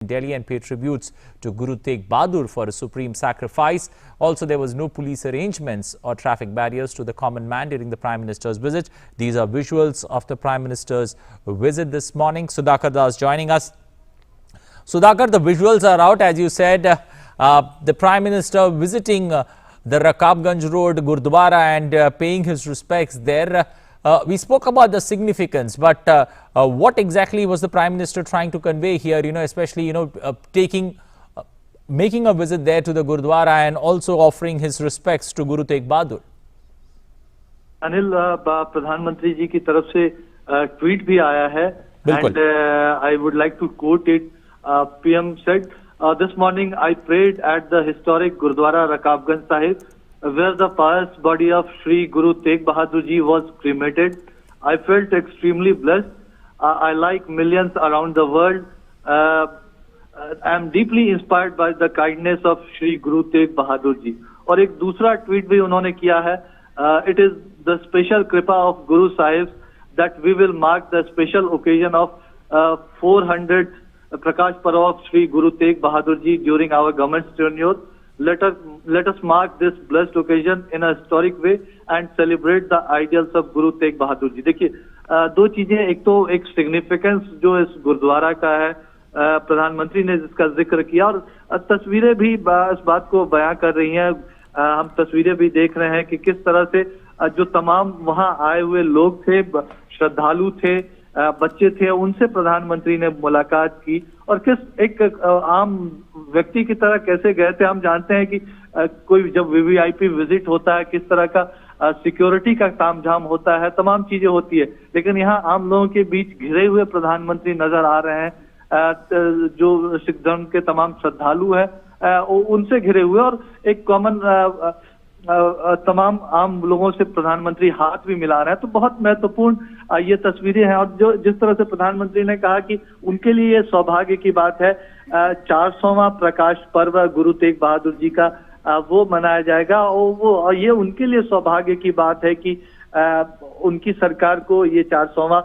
Delhi and pay tributes to Guru Tegh Bahadur for a supreme sacrifice. Also, there was no police arrangements or traffic barriers to the common man during the Prime Minister's visit. These are visuals of the Prime Minister's visit this morning. Sudhakar Das joining us. Sudhakar, the visuals are out, as you said, the Prime Minister visiting the Rakabganj Road Gurdwara and paying his respects there. We spoke about the significance, but what exactly was the Prime Minister trying to convey here, especially, making a visit there to the Gurdwara and also offering his respects to Guru Tegh Bahadur? Anil, प्रधानमंत्री जी की तरफ से tweet भी आया है and I would like to quote it. PM said, this morning I prayed at the historic Gurdwara Rakabganj Sahib, where the pious body of Sri Guru Tegh Bahadur Ji was cremated. I felt extremely blessed. I, like millions around the world, I am deeply inspired by the kindness of Sri Guru Tegh Bahadur Ji. और एक दूसरा tweet भी उन्होंने किया है, it is the special kripa of Guru Sahib that we will mark the special occasion of 400 Prakash Parv of Sri Guru Tegh Bahadur Ji during our government's tenure. Let us mark this blessed occasion in a historic way and celebrate the ideals of Guru Tegh Bahadur Ji. देखिए, दो चीजें, एक तो एक significance जो इस गुरुद्वारा का है, प्रधानमंत्री ने जिसका जिक्र किया, और तस्वीरें भी इस बात को बयां कर रही हैं। हम तस्वीरें भी देख रहे हैं कि किस तरह से जो तमाम वहां आए हुए लोग थे, श्रद्धालु थे, बच्चे थे, उनसे प्रधानमंत्री ने मुलाकात की और किस एक आम व्यक्ति की तरह कैसे गए थे। हम जानते हैं कि कोई जब वीवीआईपी विजिट होता है, किस तरह का सिक्योरिटी का तामझाम होता है, तमाम चीजें होती है, लेकिन यहाँ आम लोगों के बीच घिरे हुए प्रधानमंत्री नजर आ रहे हैं। जो सिख धर्म के तमाम श्रद्धालु हैं उनसे घिरे हुए, और एक कॉमन तमाम आम लोगों से प्रधानमंत्री हाथ भी मिला रहे हैं। तो बहुत महत्वपूर्ण ये तस्वीरें हैं, और जो जिस तरह से प्रधानमंत्री ने कहा कि उनके लिए ये सौभाग्य की बात है, 400वां प्रकाश पर्व गुरु तेग बहादुर जी का वो मनाया जाएगा, और ये उनके लिए सौभाग्य की बात है कि उनकी सरकार को ये 400वां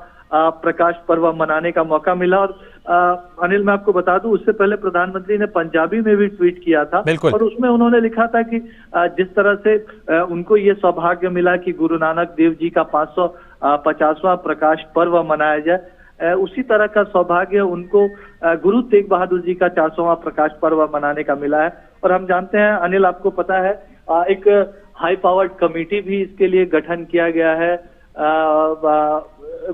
प्रकाश पर्व मनाने का मौका मिला। और अनिल, मैं आपको बता दूं, उससे पहले प्रधानमंत्री ने पंजाबी में भी ट्वीट किया था, और उसमें उन्होंने लिखा था कि जिस तरह से उनको ये सौभाग्य मिला कि गुरु नानक देव जी का 550वां प्रकाश पर्व मनाया जाए, उसी तरह का सौभाग्य उनको गुरु तेग बहादुर जी का 400वां प्रकाश पर्व मनाने का मिला है। और हम जानते हैं अनिल, आपको पता है, एक हाई पावर्ड कमेटी भी इसके लिए गठन किया गया है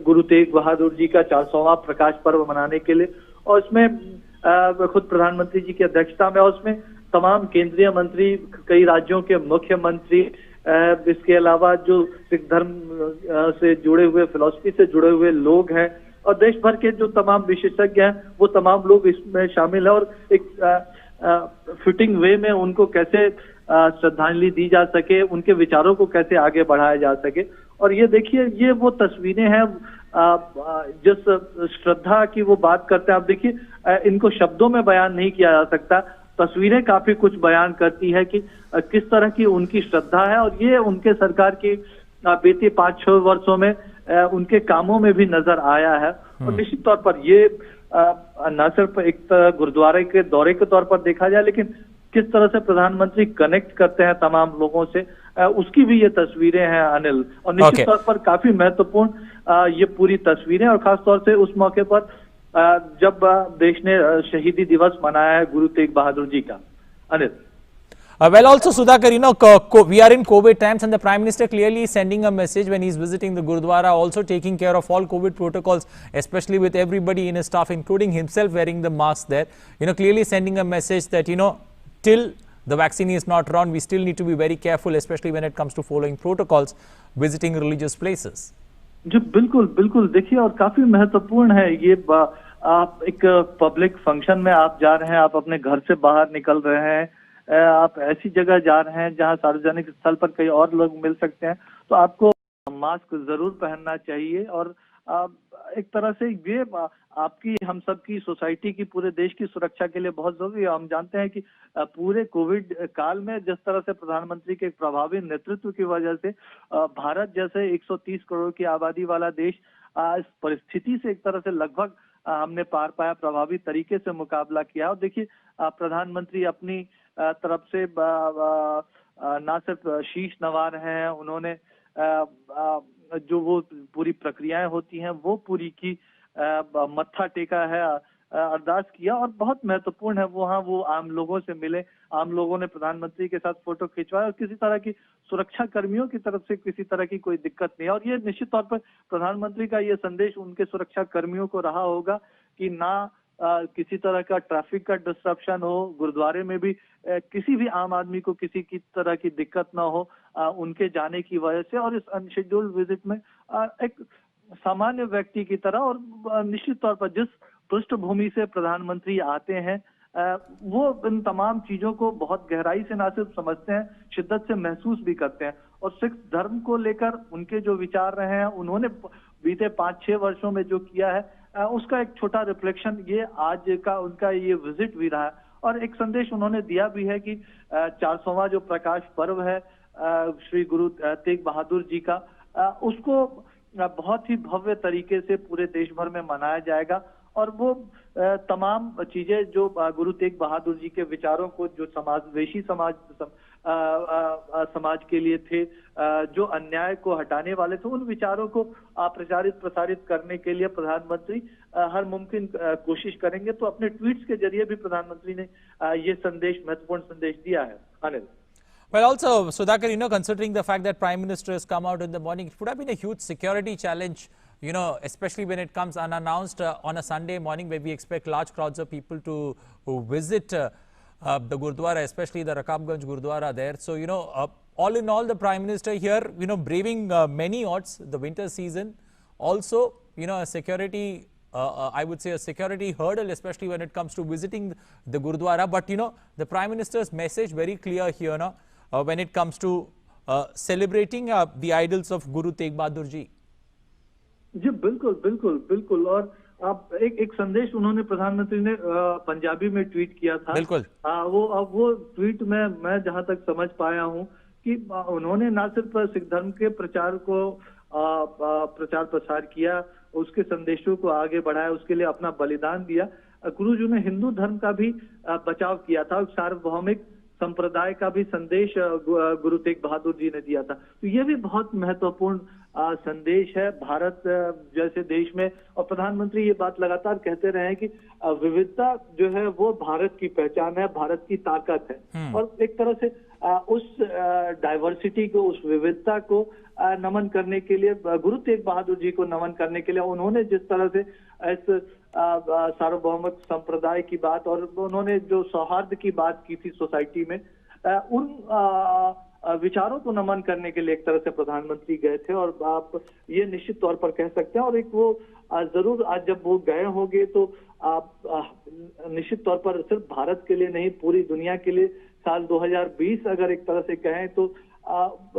गुरु तेग बहादुर जी का 400वां प्रकाश पर्व मनाने के लिए, और इसमें खुद प्रधानमंत्री जी की अध्यक्षता में, और उसमें तमाम केंद्रीय मंत्री, कई राज्यों के मुख्यमंत्री, इसके अलावा जो सिख धर्म से जुड़े हुए, फिलॉसफी से जुड़े हुए लोग हैं, और देश भर के जो तमाम विशेषज्ञ हैं, वो तमाम लोग इसमें शामिल हैं। और एक फिटिंग वे में उनको कैसे श्रद्धांजलि दी जा सके, उनके विचारों को कैसे आगे बढ़ाया जा सके। और ये देखिए, ये वो तस्वीरें हैं जिस श्रद्धा की वो बात करते हैं। आप देखिए, इनको शब्दों में बयान नहीं किया जा सकता, तस्वीरें काफी कुछ बयान करती है कि किस तरह की उनकी श्रद्धा है, और ये उनके सरकार की बीते 5-6 वर्षों में उनके कामों में भी नजर आया है। और निश्चित तौर पर ये न सिर्फ एक गुरुद्वारे के दौरे के तौर पर देखा जाए, लेकिन किस तरह से प्रधानमंत्री कनेक्ट करते हैं तमाम लोगों से, उसकी भी ये तस्वीरें हैं अनिल। और निश्चित तौर पर काफी महत्वपूर्ण ये पूरी तस्वीरें, और खास तौर से उस मौके पर जब देश ने शहीदी दिवस मनाया है गुरु तेग बहादुर जी का। Anil, well, also Sudhakar, we are in COVID times, and the Prime Minister clearly sending a message when he's visiting the Gurdwara, also taking care of all COVID protocols, especially with everybody in his staff, including himself wearing the mask there. Clearly sending a message that, till the vaccine is not around, we still need to be very careful, especially when it comes to following protocols, visiting religious places. जी बिल्कुल बिल्कुल, देखिए, और काफी महत्वपूर्ण है ये। आप एक पब्लिक फंक्शन में आप जा रहे हैं, आप अपने घर से बाहर निकल रहे हैं, आप ऐसी जगह जा रहे हैं जहां सार्वजनिक स्थल पर कई और लोग मिल सकते हैं, तो आपको मास्क जरूर पहनना चाहिए। और एक तरह से ये आपकी, हम सबकी, सोसाइटी की, पूरे देश की सुरक्षा के लिए बहुत जरूरी है। हम जानते हैं कि पूरे कोविड काल में जिस तरह से प्रधानमंत्री के प्रभावी नेतृत्व की वजह से भारत जैसे 130 करोड़ की आबादी वाला देश इस परिस्थिति से एक तरह से लगभग हमने पार पाया, प्रभावी तरीके से मुकाबला किया। और देखिए प्रधानमंत्री अपनी तरफ से ना सिर्फ शीश नवा रहे हैं, उन्होंने जो वो पूरी प्रक्रियाएं होती हैं वो पूरी की, मत्था टेका है, अरदास किया। और बहुत महत्वपूर्ण है वहाँ वो आम लोगों से मिले, आम लोगों ने प्रधानमंत्री के साथ फोटो खिंचवाया और किसी तरह की सुरक्षा कर्मियों की तरफ से किसी तरह की कोई दिक्कत नहीं है। और ये निश्चित तौर पर प्रधानमंत्री का ये संदेश उनके सुरक्षा कर्मियों को रहा होगा कि ना किसी तरह का ट्रैफिक का डिस्ट्रप्शन हो, गुरुद्वारे में भी किसी भी आम आदमी को किसी की तरह की दिक्कत ना हो उनके जाने की वजह से। और इस अनशेड्यूल्ड विजिट में एक सामान्य व्यक्ति की तरह और निश्चित तौर पर जिस पृष्ठभूमि से प्रधानमंत्री आते हैं वो इन तमाम चीजों को बहुत गहराई से ना सिर्फ समझते हैं, शिद्दत से महसूस भी करते हैं। और सिख धर्म को लेकर उनके जो विचार रहे हैं, उन्होंने बीते 5-6 वर्षों में जो किया है उसका एक छोटा रिफ्लेक्शन ये आज का उनका ये विजिट भी रहा है। और एक संदेश उन्होंने दिया भी है कि 400वां जो प्रकाश पर्व है श्री गुरु तेग बहादुर जी का, उसको बहुत ही भव्य तरीके से पूरे देश भर में मनाया जाएगा। और वो तमाम चीजें जो गुरु तेग बहादुर जी के विचारों को, जो समावेशी समाज के लिए थे, जो अन्याय को हटाने वाले थे, उन विचारों को प्रसारित करने के लिए प्रधानमंत्री हर मुमकिन कोशिश करेंगे। तो अपने ट्वीट्स के जरिए भी प्रधानमंत्री ने ये संदेश, महत्वपूर्ण संदेश दिया है। Anil, well, also, Sudhakar, considering the fact that Prime Minister has come out in the morning, it would have been a huge security challenge, especially when it comes unannounced on a Sunday morning where we expect large crowds of people to visit the Gurdwara, especially the Rakabganj Gurdwara there. So, all in all, the Prime Minister here, braving many odds, the winter season, also, a security, I would say a security hurdle, especially when it comes to visiting the Gurdwara. But, the Prime Minister's message very clear here, when it comes to celebrating the idols of Guru Tegh Bahadur ji. जी बिल्कुल बिल्कुल बिल्कुल। और अब एक संदेश उन्होंने, प्रधानमंत्री ने पंजाबी में ट्वीट किया था। बिल्कुल। वो ट्वीट में मैं जहां तक समझ पाया हूं कि उन्होंने ना सिर्फ सिख धर्म के प्रचार को प्रचार प्रसार किया, उसके संदेशों को आगे बढ़ाया, उसके लिए अपना बलिदान दिया। गुरुजी ने हिंदू धर्म का भी बचाव किया था, सार्वभौमिक संप्रदाय का भी संदेश गुरु तेग बहादुर जी ने दिया था। तो ये भी बहुत महत्वपूर्ण संदेश है भारत जैसे देश में। और प्रधानमंत्री ये बात लगातार कहते रहे हैं कि विविधता जो है वो भारत की पहचान है, भारत की ताकत है। और एक तरह से उस डाइवर्सिटी को, उस विविधता को नमन करने के लिए, गुरु तेग बहादुर जी को नमन करने के लिए उन्होंने जिस तरह से इस सार्वभौमिक संप्रदाय की बात और उन्होंने जो सौहार्द की बात की थी सोसाइटी में, उन विचारों को नमन करने के लिए एक तरह से प्रधानमंत्री गए थे। और आप ये निश्चित तौर पर कह सकते हैं। और एक वो जरूर आज जब वो गए होंगे तो आप निश्चित तौर पर सिर्फ भारत के लिए नहीं, पूरी दुनिया के लिए साल 2020 अगर एक तरह से कहें तो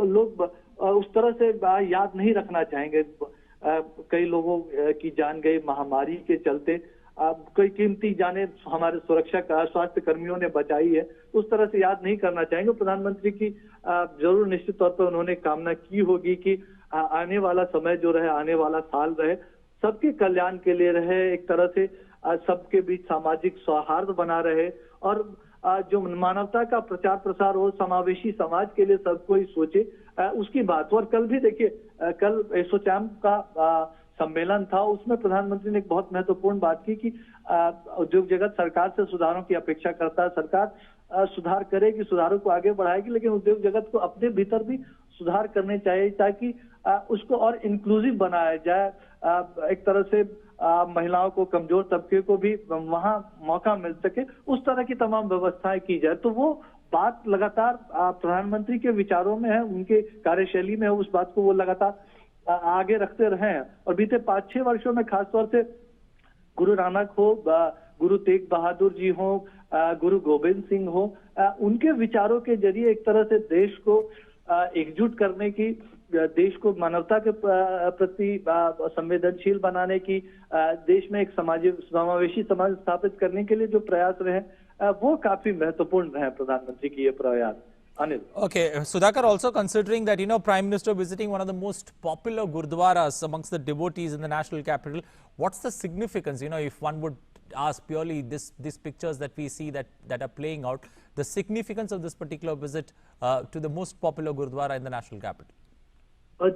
लोग उस तरह से याद नहीं रखना चाहेंगे। कई लोगों की जान गई महामारी के चलते, कई कीमती जाने हमारे सुरक्षा का स्वास्थ्य कर्मियों ने बचाई है, उस तरह से याद नहीं करना चाहेंगे। प्रधानमंत्री की जरूर निश्चित तौर पर उन्होंने कामना की होगी कि आने वाला समय जो रहे, आने वाला साल रहे, सबके कल्याण के लिए रहे, एक तरह से सबके बीच सामाजिक सौहार्द बना रहे और जो मानवता का प्रचार प्रसार हो, समावेशी समाज के लिए सब कोई सोचे, उसकी बात। और कल भी देखिए, कल एसोचैम का सम्मेलन था, उसमें प्रधानमंत्री ने एक बहुत महत्वपूर्ण बात की कि उद्योग जगत सरकार से सुधारों की अपेक्षा करता है, सरकार सुधार करेगी, सुधारों को आगे बढ़ाएगी, लेकिन उद्योग जगत को अपने भीतर भी सुधार करने चाहिए ताकि उसको और इंक्लूसिव बनाया जाए। एक तरह से महिलाओं को, कमजोर तबके को भी वहां मौका मिल सके, उस तरह की तमाम व्यवस्थाएं की जाए। तो वो बात लगातार प्रधानमंत्री के विचारों में है, उनके कार्यशैली में है, उस बात को वो लगातार आगे रखते रहे हैं। और बीते 5-6 वर्षों में खासतौर से गुरु नानक हो, गुरु तेग बहादुर जी हो, गुरु गोविंद सिंह हो, उनके विचारों के जरिए एक तरह से देश को एकजुट करने की, देश को मानवता के प्रति संवेदनशील बनाने की, देश में एक समावेशी समाज स्थापित करने के लिए जो प्रयास रहे, वो काफी महत्वपूर्ण रहे प्रधानमंत्री की ये प्रयास। Anil. Okay, Sudhakar, also considering that, Prime Minister visiting one of the most popular gurdwaras amongst the devotees in the national capital, what's the significance, if one would ask purely these pictures that we see that are playing out, the significance of this particular visit to the most popular gurdwara in the national capital?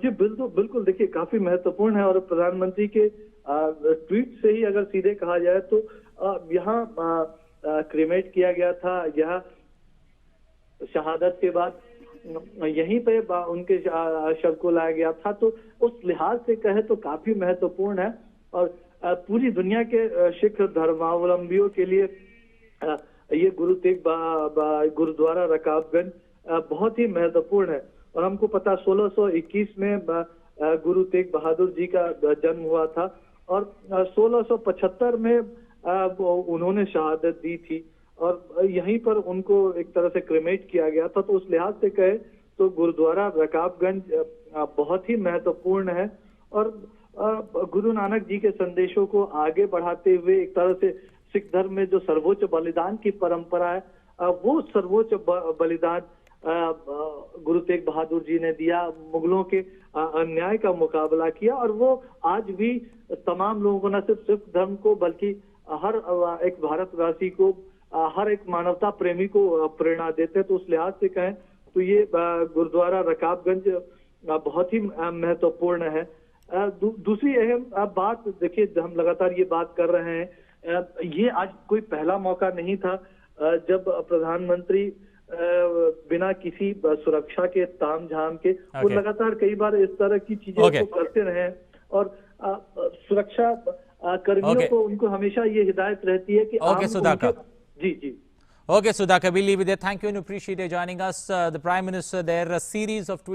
जी बिल्कुल देखिए काफी महत्वपूर्ण है और प्रधानमंत्री के tweet से ही अगर सीधे कहा जाए तो यहाँ क्रीमेट किया गया था, यह शहादत के बाद यहीं पे उनके शव को लाया गया था, तो उस लिहाज से कहे तो काफी महत्वपूर्ण है और पूरी दुनिया के सिख धर्मावलंबियों के लिए ये गुरु तेग गुरुद्वारा रकाबगंज बहुत ही महत्वपूर्ण है। और हमको पता 1621 में गुरु तेग बहादुर जी का जन्म हुआ था और 1675 में उन्होंने शहादत दी थी और यहीं पर उनको एक तरह से क्रेमेट किया गया था। तो उस लिहाज से कहे तो गुरुद्वारा रकाबगंज बहुत ही महत्वपूर्ण है और गुरु नानक जी के संदेशों को आगे बढ़ाते हुए एक तरह से सिख धर्म में जो सर्वोच्च बलिदान की परंपरा है वो सर्वोच्च बलिदान गुरु तेग बहादुर जी ने दिया, मुगलों के अन्याय का मुकाबला किया और वो आज भी तमाम लोगों को न सिर्फ सिख धर्म को बल्कि हर एक भारतवासी को, हर एक मानवता प्रेमी को प्रेरणा देते हैं। तो उस लिहाज से कहें तो ये गुरुद्वारा रकाबगंज बहुत ही महत्वपूर्ण है। दूसरी अहम बात देखिए, हम लगातार ये बात कर रहे हैं, ये आज कोई पहला मौका नहीं था जब प्रधानमंत्री बिना किसी सुरक्षा के तामझाम के वो लगातार कई बार इस तरह की चीजें को करते रहे और सुरक्षा कर्मियों को उनको हमेशा ये हिदायत रहती है कि जी Okay, Sudhakar, we'll leave it there. Thank you and appreciate you joining us. The Prime Minister there, a series of tweets